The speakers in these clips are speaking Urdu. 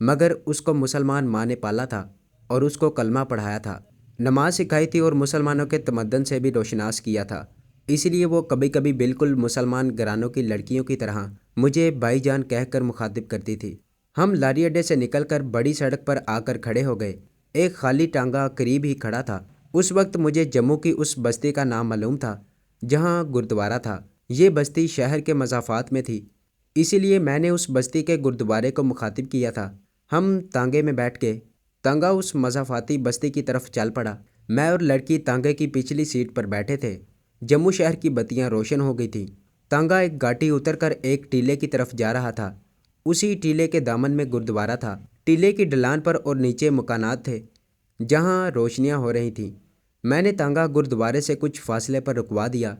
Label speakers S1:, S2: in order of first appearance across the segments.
S1: مگر اس کو مسلمان ماں نے پالا تھا اور اس کو کلمہ پڑھایا تھا، نماز سکھائی تھی اور مسلمانوں کے تمدن سے بھی روشناس کیا تھا۔ اس لیے وہ کبھی کبھی بالکل مسلمان گھرانوں کی لڑکیوں کی طرح مجھے بھائی جان کہہ کر مخاطب کرتی تھی۔ ہم لاری اڈے سے نکل کر بڑی سڑک پر آ کر کھڑے ہو گئے۔ ایک خالی ٹانگا قریب ہی کھڑا تھا۔ اس وقت مجھے جموں کی اس بستی کا نام معلوم تھا جہاں گردوارہ تھا۔ یہ بستی شہر کے مضافات میں تھی، اسی لیے میں نے اس بستی کے گردوارے کو مخاطب کیا تھا۔ ہم تانگے میں بیٹھ کے تانگا اس مضافاتی بستی کی طرف چل پڑا۔ میں اور لڑکی تانگے کی پچھلی سیٹ پر بیٹھے تھے۔ جموں شہر کی بتیاں روشن ہو گئی تھیں۔ تانگا ایک گھاٹی اتر کر ایک ٹیلے کی طرف جا رہا تھا۔ اسی ٹیلے کے دامن میں گردوارہ تھا۔ ٹیلے کی ڈھلان پر اور نیچے مکانات تھے جہاں روشنیاں ہو رہی تھیں۔ میں نے تانگا گردوارے سے کچھ فاصلے پر رکوا دیا۔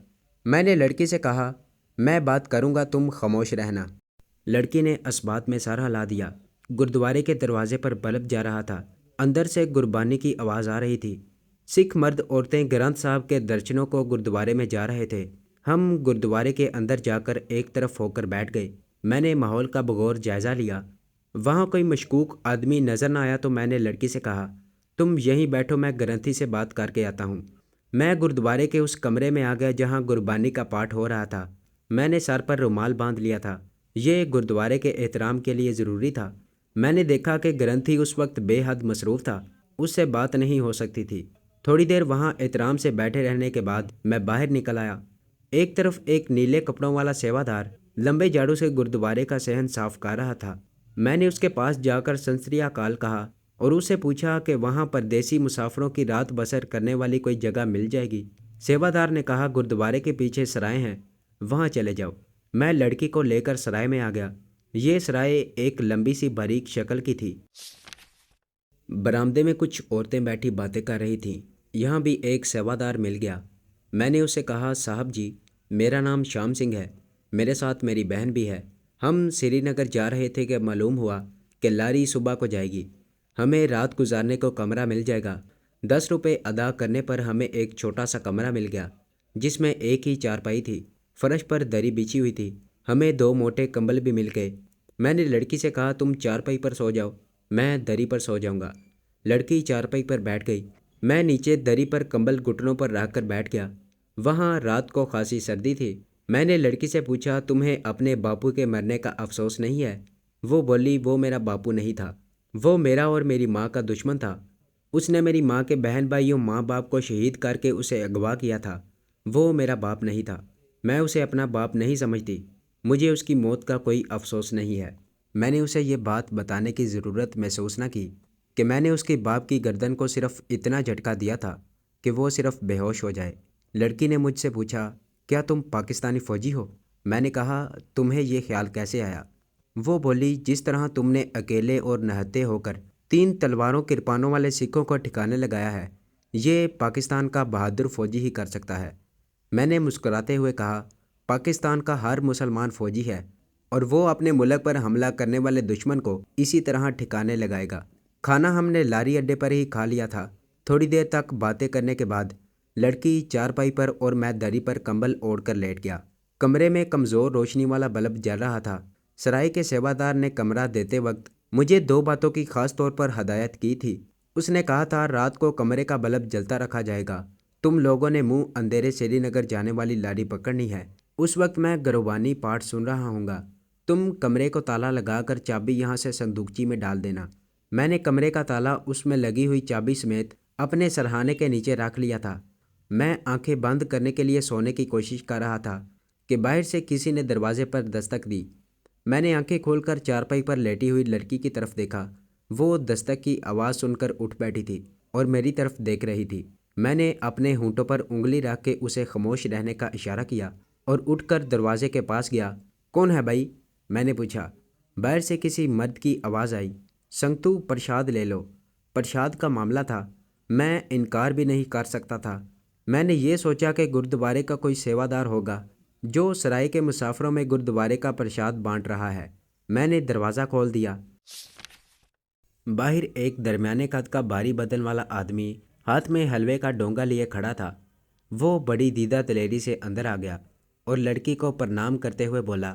S1: میں نے لڑکی سے کہا، میں بات کروں گا، تم خاموش رہنا۔ لڑکی نے اسبات میں سر ہلا دیا۔ گردوارے کے دروازے پر بلب جا رہا تھا۔ اندر سے گربانی کی آواز آ رہی تھی۔ سکھ مرد عورتیں گرنتھ صاحب کے درشنوں کو گردوارے میں جا رہے تھے۔ ہم گردوارے کے اندر جا کر ایک طرف ہو کر بیٹھ گئے۔ میں نے ماحول کا بغور جائزہ لیا۔ وہاں کوئی مشکوک آدمی نظر نہ آیا تو میں نے لڑکی سے کہا، تم یہیں بیٹھو، میں گرنتھی سے بات کر کے آتا ہوں۔ میں گردوارے کے اس کمرے میں آ گیا جہاں گربانی کا پاٹ ہو رہا تھا۔ میں نے سر پر رومال باندھ لیا تھا۔ یہ گردوارے کے احترام کے لیے ضروری تھا۔ میں نے دیکھا کہ گرنتھی اس وقت بے حد مصروف تھا، اس سے بات نہیں ہو سکتی تھی۔ تھوڑی دیر وہاں احترام سے بیٹھے رہنے کے بعد میں باہر نکل آیا۔ ایک طرف ایک نیلے کپڑوں والا سیوادار لمبے جھاڑو سے گردوارے کا صحن صاف کر رہا تھا۔ میں نے اس کے پاس جا کر سنسری اکال کہا اور اسے پوچھا کہ وہاں پردیسی مسافروں کی رات بسر کرنے والی کوئی جگہ مل جائے گی۔ سیوادار نے کہا، گردوارے کے پیچھے سرائے ہیں، وہاں چلے جاؤ۔ میں لڑکی کو لے کر سرائے میں آ گیا۔ یہ سرائے ایک لمبی سی باریک شکل کی تھی۔ برآمدے میں کچھ عورتیں بیٹھی باتیں کر رہی تھیں۔ یہاں بھی ایک سیوادار مل گیا۔ میں نے اسے کہا، صاحب جی، میرا نام شام سنگھ ہے، میرے ساتھ میری بہن بھی ہے۔ ہم سری نگر جا رہے تھے کہ معلوم ہوا کہ لاری صبح کو جائے گی، ہمیں رات گزارنے کو کمرہ مل جائے گا۔ 10 روپے ادا کرنے پر ہمیں ایک چھوٹا سا کمرہ مل گیا جس میں ایک ہی چارپائی تھی، فرش پر دری بچھی ہوئی تھی۔ ہمیں 2 موٹے کمبل بھی مل گئے۔ میں نے لڑکی سے کہا، تم چارپائی پر سو جاؤ، میں دری پر سو جاؤں گا۔ لڑکی چارپائی پر بیٹھ گئی۔ میں نیچے دری پر کمبل گھٹنوں پر رکھ کر بیٹھ گیا۔ وہاں رات کو خاصی سردی تھی۔ میں نے لڑکی سے پوچھا، تمہیں اپنے باپو کے مرنے کا افسوس نہیں ہے؟ وہ بولی، وہ میرا باپو نہیں تھا، وہ میرا اور میری ماں کا دشمن تھا۔ اس نے میری ماں کے بہن بھائیوں ماں باپ کو شہید کر کے اسے اغوا کیا تھا۔ وہ میرا باپ نہیں تھا، میں اسے اپنا باپ نہیں سمجھتی، مجھے اس کی موت کا کوئی افسوس نہیں ہے۔ میں نے اسے یہ بات بتانے کی ضرورت محسوس نہ کی کہ میں نے اس کے باپ کی گردن کو صرف اتنا جھٹکا دیا تھا کہ وہ صرف بے ہوش ہو جائے۔ لڑکی نے مجھ سے پوچھا، کیا تم پاکستانی فوجی ہو؟ میں نے کہا، تمہیں یہ خیال کیسے آیا؟ وہ بولی، جس طرح تم نے اکیلے اور نہتے ہو کر 3 تلواروں کرپانوں والے سکھوں کو ٹھکانے لگایا ہے، یہ پاکستان کا بہادر فوجی ہی کر سکتا ہے۔ میں نے مسکراتے ہوئے کہا، پاکستان کا ہر مسلمان فوجی ہے اور وہ اپنے ملک پر حملہ کرنے والے دشمن کو اسی طرح ٹھکانے لگائے گا۔ کھانا ہم نے لاری اڈے پر ہی کھا لیا تھا۔ تھوڑی دیر تک باتیں کرنے کے بعد لڑکی چارپائی پر اور میں دری پر کمبل اوڑھ کر لیٹ گیا۔ کمرے میں کمزور روشنی والا بلب جل رہا تھا۔ سرائے کے سیوادار نے کمرہ دیتے وقت مجھے 2 باتوں کی خاص طور پر ہدایت کی تھی۔ اس نے کہا تھا، رات کو کمرے کا بلب جلتا رکھا جائے گا۔ تم لوگوں نے منہ اندھیرے سری نگر جانے والی لاری پکڑنی ہے، اس وقت میں گروبانی پاٹ سن رہا ہوں گا۔ تم کمرے کو تالا لگا کر چابی یہاں سے صندوقچی میں ڈال دینا۔ میں نے کمرے کا تالا اس میں لگی ہوئی چابی سمیت اپنے سرہانے کے نیچے رکھ لیا تھا۔ میں آنکھیں بند کرنے کے لیے سونے کی کوشش کر رہا تھا کہ باہر سے کسی نے دروازے پر دستک دی۔ میں نے آنکھیں کھول کر چارپائی پر لیٹی ہوئی لڑکی کی طرف دیکھا۔ وہ دستک کی آواز سن کر اٹھ بیٹھی تھی اور میری طرف دیکھ رہی تھی۔ میں نے اپنے ہونٹوں پر انگلی رکھ کے اسے خاموش رہنے کا اشارہ کیا اور اٹھ کر دروازے کے پاس گیا۔ کون ہے بھائی؟ میں نے پوچھا۔ باہر سے کسی مرد کی آواز آئی، سنگتو پرشاد لے لو۔ پرشاد کا معاملہ تھا، میں انکار بھی نہیں کر سکتا تھا۔ میں نے یہ سوچا کہ گردوارے کا کوئی سیوادار ہوگا جو سرائے کے مسافروں میں گردوارے کا پرشاد بانٹ رہا ہے۔ میں نے دروازہ کھول دیا۔ باہر ایک درمیانے قد کا بھاری بدن والا آدمی ہاتھ میں حلوے کا ڈونگا لیے کھڑا تھا۔ وہ بڑی دیدہ دلیری سے اندر آ گیا اور لڑکی کو پرنام کرتے ہوئے بولا،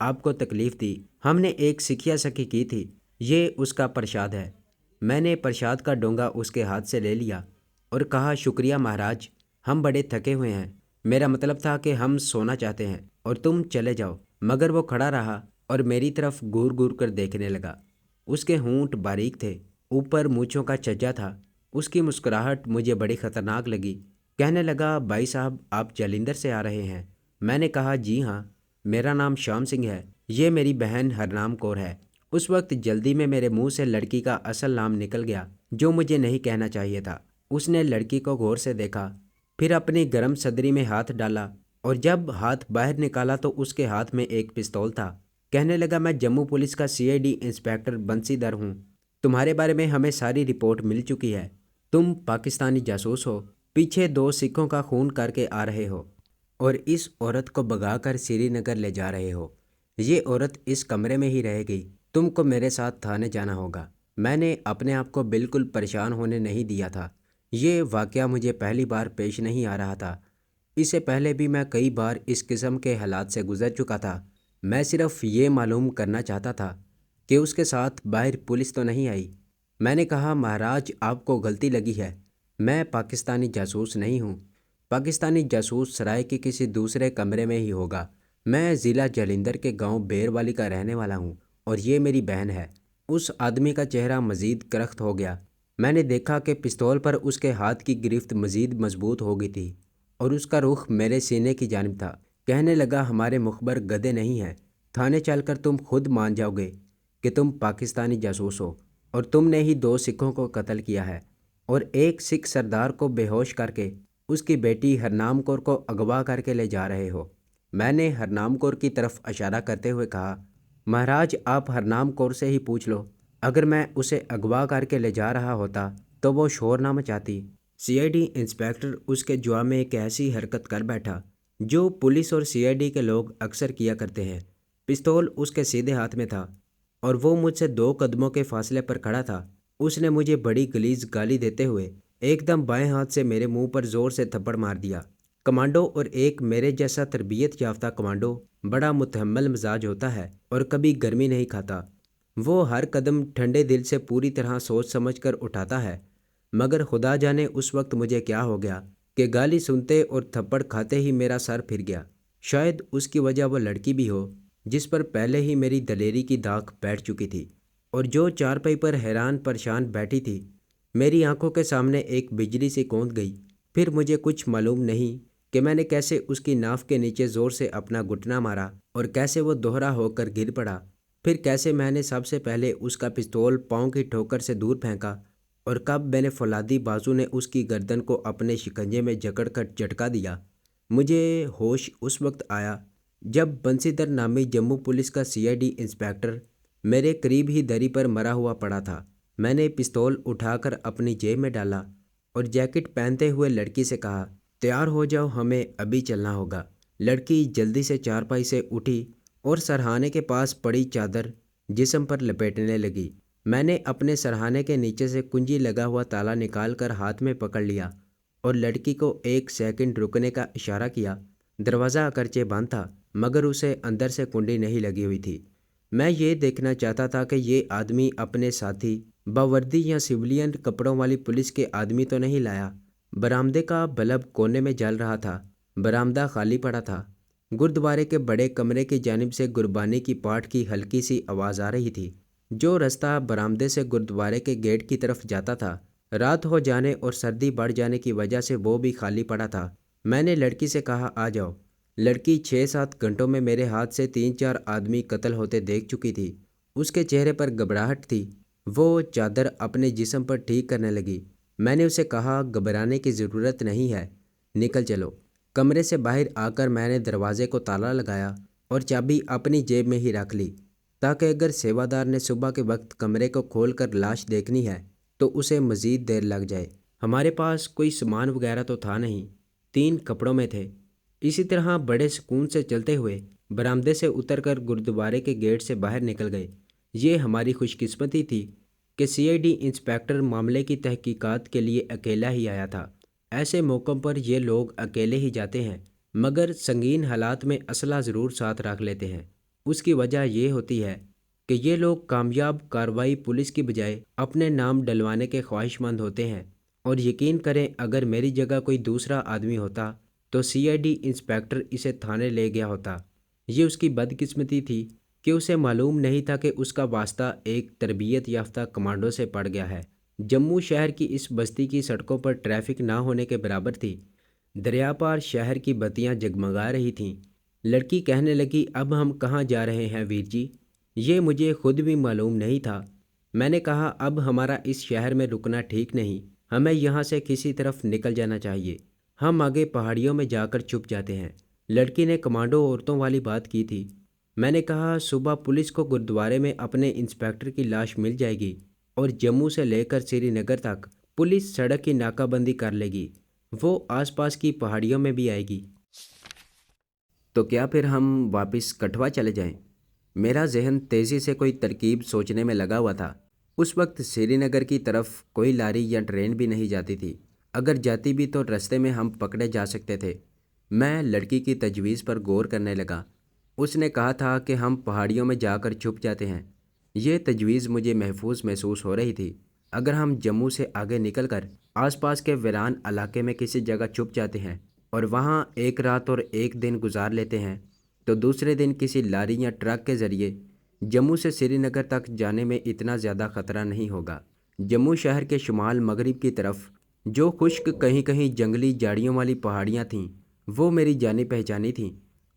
S1: آپ کو تکلیف دی۔ ہم نے ایک سکھیا سکھی کی تھی، یہ اس کا پرشاد ہے۔ میں نے پرشاد کا ڈونگا اس کے ہاتھ سے لے لیا اور کہا، شکریہ مہاراج، ہم بڑے تھکے ہوئے ہیں، میرا مطلب تھا کہ ہم سونا چاہتے ہیں اور تم چلے جاؤ۔ مگر وہ کھڑا رہا اور میری طرف گور گور کر دیکھنے لگا۔ اس کے ہونٹ باریک تھے، اوپر مونچھوں کا چھجا تھا۔ اس کی مسکراہٹ مجھے بڑی خطرناک لگی۔ کہنے لگا، بھائی صاحب آپ جالندھر سے آ رہے ہیں؟ میں نے کہا، جی ہاں، میرا نام شام سنگھ ہے، یہ میری بہن ہرنام کور ہے۔ اس وقت جلدی میں میرے منہ سے لڑکی کا اصل نام نکل گیا جو مجھے نہیں کہنا چاہیے تھا۔ اس نے لڑکی کو غور سے دیکھا، پھر اپنی گرم صدری میں ہاتھ ڈالا اور جب ہاتھ باہر نکالا تو اس کے ہاتھ میں ایک پستول تھا۔ کہنے لگا، میں جموں پولیس کا CID انسپیکٹر بنسی در ہوں، تمہارے بارے میں ہمیں ساری رپورٹ مل چکی ہے، تم پاکستانی جاسوس ہو، پیچھے 2 سکھوں کا خون کر کے آ رہے ہو اور اس عورت کو بھگا کر سری نگر لے جا رہے ہو۔ یہ عورت اس کمرے میں ہی رہے گی، تم کو میرے ساتھ تھانے جانا ہوگا۔ میں نے اپنے آپ کو بالکل پریشان ہونے نہیں دیا تھا۔ یہ واقعہ مجھے پہلی بار پیش نہیں آ رہا تھا، اس سے پہلے بھی میں کئی بار اس قسم کے حالات سے گزر چکا تھا۔ میں صرف یہ معلوم کرنا چاہتا تھا کہ اس کے ساتھ باہر پولیس تو نہیں آئی۔ میں نے کہا، مہاراج آپ کو غلطی لگی ہے، میں پاکستانی جاسوس نہیں ہوں۔ پاکستانی جاسوس سرائے کے کسی دوسرے کمرے میں ہی ہوگا۔ میں ضلع جالندھر کے گاؤں بیر والی کا رہنے والا ہوں اور یہ میری بہن ہے۔ اس آدمی کا چہرہ مزید کرخت ہو گیا۔ میں نے دیکھا کہ پستول پر اس کے ہاتھ کی گرفت مزید مضبوط ہو گئی تھی اور اس کا رخ میرے سینے کی جانب تھا۔ کہنے لگا، ہمارے مخبر گدھے نہیں ہیں، تھانے چل کر تم خود مان جاؤ گے کہ تم پاکستانی جاسوس ہو اور تم نے ہی 2 سکھوں کو قتل کیا ہے اور ایک سکھ سردار کو بے ہوش کر کے اس کی بیٹی ہرنام کور کو اغوا کر کے لے جا رہے ہو۔ میں نے ہرنام کور کی طرف اشارہ کرتے ہوئے کہا، مہاراج آپ ہرنام کور سے ہی پوچھ لو، اگر میں اسے اغوا کر کے لے جا رہا ہوتا تو وہ شور نہ مچاتی۔ CID انسپیکٹر اس کے جواب میں ایک ایسی حرکت کر بیٹھا جو پولیس اور CID کے لوگ اکثر کیا کرتے ہیں۔ پستول اس کے سیدھے ہاتھ میں تھا اور وہ مجھ سے 2 قدموں کے فاصلے پر کھڑا تھا۔ اس نے مجھے بڑی غلیظ گالی دیتے ہوئے ایک دم بائیں ہاتھ سے میرے منہ پر زور سے تھپڑ مار دیا۔ کمانڈو اور ایک میرے جیسا تربیت یافتہ کمانڈو بڑا متحمل مزاج ہوتا ہے اور کبھی گرمی نہیں کھاتا۔ وہ ہر قدم ٹھنڈے دل سے پوری طرح سوچ سمجھ کر اٹھاتا ہے۔ مگر خدا جانے اس وقت مجھے کیا ہو گیا کہ گالی سنتے اور تھپڑ کھاتے ہی میرا سر پھر گیا۔ شاید اس کی وجہ وہ لڑکی بھی ہو جس پر پہلے ہی میری دلیری کی داغ بیٹھ چکی تھی اور جو چارپائی پر حیران پریشان بیٹھی تھی۔ میری آنکھوں کے سامنے ایک بجلی سی کوند گئی۔ پھر مجھے کچھ معلوم نہیں کہ میں نے کیسے اس کی ناف کے نیچے زور سے اپنا گھٹنا مارا اور کیسے وہ دوہرا ہو کر گر پڑا، پھر کیسے میں نے سب سے پہلے اس کا پستول پاؤں کی ٹھوکر سے دور پھینکا اور کب میں نے فولادی بازو نے اس کی گردن کو اپنے شکنجے میں جکڑ کر جھٹکا دیا۔ مجھے ہوش اس وقت آیا جب بنسی در نامی جموں پولیس کا CID انسپیکٹر میرے قریب ہی دری پر مرا ہوا پڑا تھا۔ میں نے پستول اٹھا کر اپنی جیب میں ڈالا اور جیکٹ پہنتے ہوئے لڑکی سے کہا، تیار ہو جاؤ، ہمیں ابھی چلنا ہوگا۔ لڑکی جلدی سے چارپائی سے اٹھی اور سرہانے کے پاس پڑی چادر جسم پر لپیٹنے لگی۔ میں نے اپنے سرہانے کے نیچے سے کنجی لگا ہوا تالا نکال کر ہاتھ میں پکڑ لیا اور لڑکی کو 1 سیکنڈ رکنے کا اشارہ کیا۔ دروازہ اگرچہ بند تھا مگر اسے اندر سے کنڈی نہیں لگی ہوئی تھی۔ میں یہ دیکھنا چاہتا تھا کہ یہ آدمی اپنے ساتھی باوردی یا سویلین کپڑوں والی پولیس کے آدمی تو نہیں لایا۔ برآمدے کا بلب کونے میں جل رہا تھا، برآمدہ خالی پڑا تھا۔ گردوارے کے بڑے کمرے کی جانب سے گربانی کی پاٹ کی ہلکی سی آواز آ رہی تھی۔ جو رستہ برآمدے سے گردوارے کے گیٹ کی طرف جاتا تھا، رات ہو جانے اور سردی بڑھ جانے کی وجہ سے وہ بھی خالی پڑا تھا۔ میں نے لڑکی سے کہا، آ جاؤ۔ لڑکی 6-7 گھنٹوں میں میرے ہاتھ سے 3-4 آدمی قتل ہوتے دیکھ چکی تھی۔ اس کے چہرے پر گھبراہٹ تھی۔ وہ چادر اپنے جسم پر ٹھیک کرنے لگی۔ میں نے اسے کہا، گھبرانے کی ضرورت نہیں ہے، نکل چلو۔ کمرے سے باہر آ کر میں نے دروازے کو تالا لگایا اور چابی اپنی جیب میں ہی رکھ لی تاکہ اگر سیوادار نے صبح کے وقت کمرے کو کھول کر لاش دیکھنی ہے تو اسے مزید دیر لگ جائے۔ ہمارے پاس کوئی سامان وغیرہ تو تھا نہیں، 3 کپڑوں میں تھے۔ اسی طرح بڑے سکون سے چلتے ہوئے برآمدے سے اتر کر گردوارے کے گیٹ سے باہر نکل گئے۔ یہ ہماری خوش قسمتی تھی کہ CID انسپیکٹر معاملے کی تحقیقات کے لیے اکیلا ہی آیا تھا۔ ایسے موقعوں پر یہ لوگ اکیلے ہی جاتے ہیں مگر سنگین حالات میں اسلحہ ضرور ساتھ رکھ لیتے ہیں۔ اس کی وجہ یہ ہوتی ہے کہ یہ لوگ کامیاب کارروائی پولیس کی بجائے اپنے نام ڈلوانے کے خواہشمند ہوتے ہیں، اور یقین کریں اگر میری جگہ کوئی دوسرا آدمی ہوتا تو CID انسپیکٹر اسے تھانے لے گیا ہوتا۔ یہ اس کی بدقسمتی تھی کہ اسے معلوم نہیں تھا کہ اس کا واسطہ ایک تربیت یافتہ کمانڈو سے پڑ گیا ہے۔ جموں شہر کی اس بستی کی سڑکوں پر ٹریفک نہ ہونے کے برابر تھی۔ دریا پار شہر کی بتیاں جگمگا رہی تھیں۔ لڑکی کہنے لگی، اب ہم کہاں جا رہے ہیں ویر جی؟ یہ مجھے خود بھی معلوم نہیں تھا۔ میں نے کہا، اب ہمارا اس شہر میں رکنا ٹھیک نہیں، ہمیں یہاں سے کسی طرف نکل جانا چاہیے، ہم آگے پہاڑیوں میں جا کر چھپ جاتے ہیں۔ لڑکی نے کمانڈو عورتوں والی بات کی تھی۔ میں نے کہا، صبح پولیس کو گردوارے میں اپنے انسپیکٹر کی لاش مل جائے گی اور جموں سے لے کر سری نگر تک پولیس سڑک کی ناکہ بندی کر لے گی، وہ آس پاس کی پہاڑیوں میں بھی آئے گی۔ تو کیا پھر ہم واپس کٹھوا چلے جائیں؟ میرا ذہن تیزی سے کوئی ترکیب سوچنے میں لگا ہوا تھا۔ اس وقت سری نگر کی طرف کوئی لاری یا ٹرین بھی نہیں جاتی تھی، اگر جاتی بھی تو رستے میں ہم پکڑے جا سکتے تھے۔ میں لڑکی کی تجویز پر غور کرنے لگا۔ اس نے کہا تھا کہ ہم پہاڑیوں میں جا کر چھپ جاتے ہیں۔ یہ تجویز مجھے محفوظ محسوس ہو رہی تھی۔ اگر ہم جموں سے آگے نکل کر آس پاس کے ویران علاقے میں کسی جگہ چھپ جاتے ہیں اور وہاں ایک رات اور ایک دن گزار لیتے ہیں تو دوسرے دن کسی لاری یا ٹرک کے ذریعے جموں سے سری نگر تک جانے میں اتنا زیادہ خطرہ نہیں ہوگا۔ جموں شہر کے شمال مغرب کی طرف جو خشک کہیں کہیں جنگلی جھاڑیوں والی پہاڑیاں تھیں وہ میری جانی پہچانی تھیں۔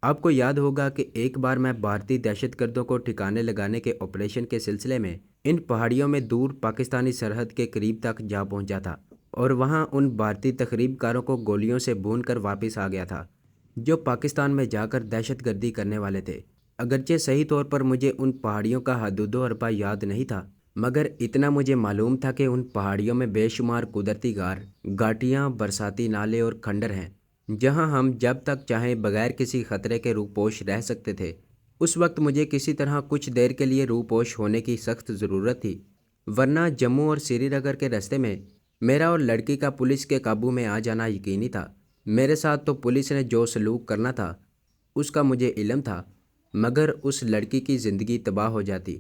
S1: آپ کو یاد ہوگا کہ ایک بار میں بھارتی دہشت گردوں کو ٹھکانے لگانے کے آپریشن کے سلسلے میں ان پہاڑیوں میں دور پاکستانی سرحد کے قریب تک جا پہنچا تھا اور وہاں ان بھارتی تخریب کاروں کو گولیوں سے بھون کر واپس آ گیا تھا جو پاکستان میں جا کر دہشت گردی کرنے والے تھے۔ اگرچہ صحیح طور پر مجھے ان پہاڑیوں کا حدود و حربہ یاد نہیں تھا، مگر اتنا مجھے معلوم تھا کہ ان پہاڑیوں میں بے شمار قدرتی غار، گھاٹیاں، برساتی نالے اور کھنڈر ہیں جہاں ہم جب تک چاہیں بغیر کسی خطرے کے روپوش رہ سکتے تھے۔ اس وقت مجھے کسی طرح کچھ دیر کے لیے روپوش ہونے کی سخت ضرورت تھی، ورنہ جموں اور سری نگر کے راستے میں میرا اور لڑکی کا پولیس کے قابو میں آ جانا یقینی تھا۔ میرے ساتھ تو پولیس نے جو سلوک کرنا تھا اس کا مجھے علم تھا، مگر اس لڑکی کی زندگی تباہ ہو جاتی۔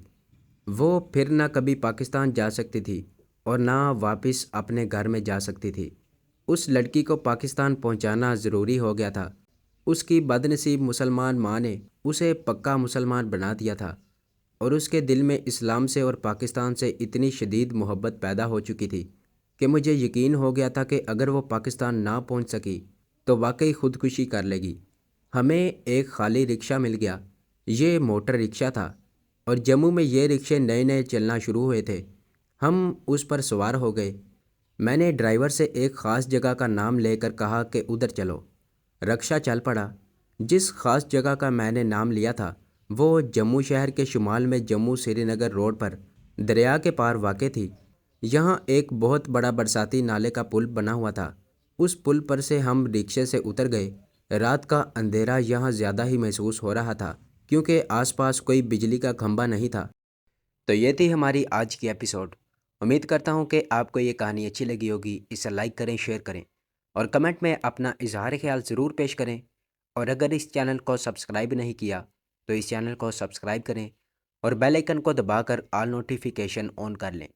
S1: وہ پھر نہ کبھی پاکستان جا سکتی تھی اور نہ واپس اپنے گھر میں جا سکتی تھی۔ اس لڑکی کو پاکستان پہنچانا ضروری ہو گیا تھا۔ اس کی بدنصیب مسلمان ماں نے اسے پکا مسلمان بنا دیا تھا اور اس کے دل میں اسلام سے اور پاکستان سے اتنی شدید محبت پیدا ہو چکی تھی کہ مجھے یقین ہو گیا تھا کہ اگر وہ پاکستان نہ پہنچ سکی تو واقعی خودکشی کر لے گی۔ ہمیں ایک خالی رکشہ مل گیا، یہ موٹر رکشہ تھا اور جموں میں یہ رکشے نئے نئے چلنا شروع ہوئے تھے۔ ہم اس پر سوار ہو گئے۔ میں نے ڈرائیور سے ایک خاص جگہ کا نام لے کر کہا کہ ادھر چلو۔ رکشہ چل پڑا۔ جس خاص جگہ کا میں نے نام لیا تھا وہ جموں شہر کے شمال میں جموں سری نگر روڈ پر دریا کے پار واقع تھی۔ یہاں ایک بہت بڑا برساتی نالے کا پل بنا ہوا تھا۔ اس پل پر سے ہم رکشے سے اتر گئے۔ رات کا اندھیرا یہاں زیادہ ہی محسوس ہو رہا تھا کیونکہ آس پاس کوئی بجلی کا کھمبا نہیں تھا۔ تو یہ تھی ہماری آج کی ایپیسوڈ۔ امید کرتا ہوں کہ آپ کو یہ کہانی اچھی لگی ہوگی۔ اسے لائک کریں، شیئر کریں اور کمنٹ میں اپنا اظہار خیال ضرور پیش کریں، اور اگر اس چینل کو سبسکرائب نہیں کیا تو اس چینل کو سبسکرائب کریں اور بیل آئیکن کو دبا کر آل نوٹیفیکیشن آن کر لیں۔